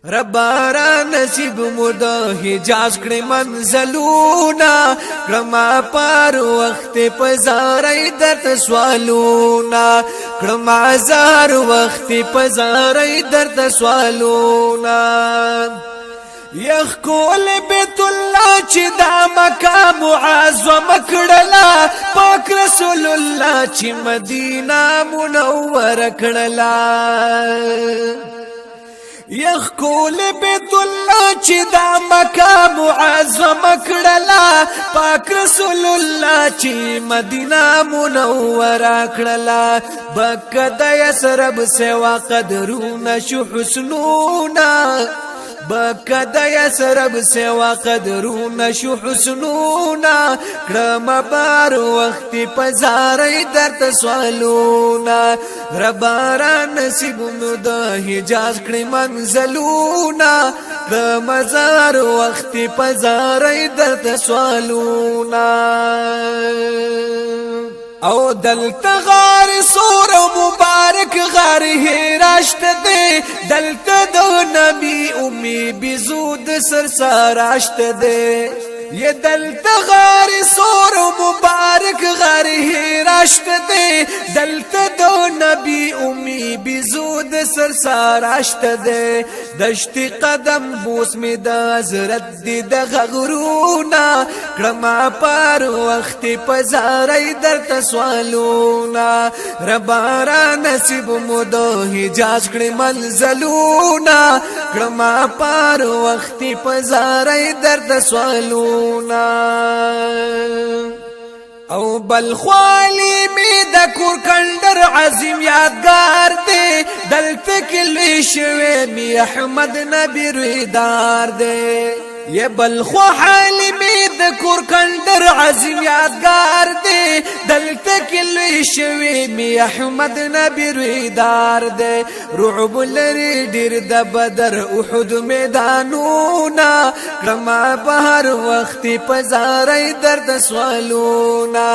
ربارا نصیب مود حجاز کړي منزلونا کړما پر وخت پزارای درت سوالونا کړما زار وخت پزارای درت سوالونا یخ کول بیت الله چې دا مقام معظم کړلا پاک رسول الله چې مدینه منور کړلا یخ کول بیت الله چې دا مقام معظم کړلا پاک رسول الله چې مدینه منوره کړلا بک د یسرب سوا قدرونه شو حسنونا بک د یسرب سوا قدرونه شو حسنونا کرم بار وخت پزارای درت سوالونا ربارا نصیب نو د حجاز کړي منزلونا کرم زار وخت پزارای درت سوالونا او دلت غار سور مبارک غار هراشت دے دلت دو نبی امی بزود سرساراشت دے یہ دلت غار سور مبارک غار هراشت دے دلت دو نبی امی بزود سرساراشت دے دشت قدم بوس می د حضرت دی د غغرونا کرما پر وخت پزارای درت سوالونا ربارا نصیب مود حجاز کړي منزلونا کرما پر وخت پزارای درت سوالونا او بل خوالی می د کور کندر عظیم یادگار دے دلت کلی شوی می احمد نبی رویدار دے یہ بل خوالی می د کور کندر عظیم یادگار دے دلت کلی شوی می احمد نبی رویدار دے رعب لري ډیر د بدر احد میدانونا کرما بهر وخت پزارای درد سوالونا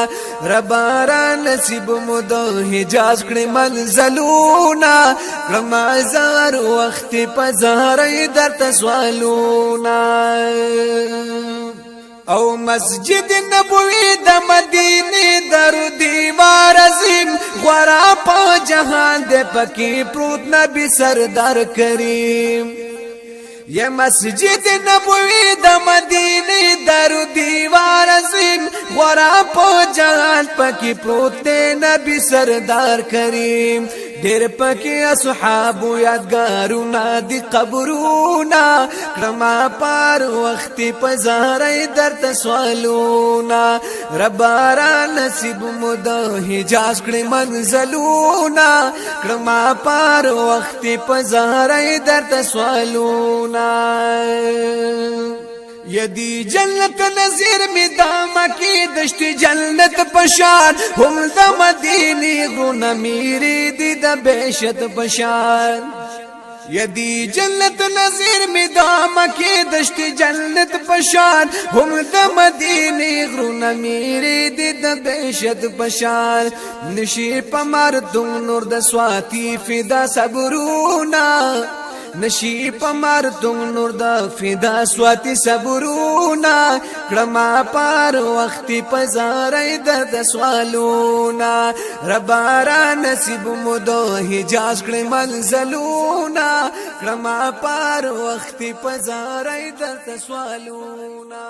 ربارا نصیب مود حجاز کړي منزلونا کرما زار وخت پزارای درد سوالونا او مسجد نبوی د مدینه درو دیوار عظیم غورا په جهان د پکی پروت نبی سردار کریم یہ مسجد نبوی د مدینه درو دیوار عظیم غورا په جهان پکی پروت نبی سردار کریم ډیر پکې اصحاب یادګارونه دي قبرونه کرما پر وخت پزارای درت سوالونا ربارا نصیب مود حجاز کړي منزلونا کرما پر وخت پزارای درت سوالونا یدی جنت نظیر می دامکی دشت جنت پشان هم د مدینی غرون میری دی د بیشت پشان یدی جنت نظیر می دامکی دشت جنت پشان هم د مدینی غرون میری دی د بیشت پشان نشی پمردون نور د سواتی فدا صبرونا نشی پمردون نور د فدا سواتی صبرونا کرما پر وخت پزارای درد سوالونا ربارا نصیب مود حجاز کړي منزلونا کرما پر وخت پزارای درد سوالونا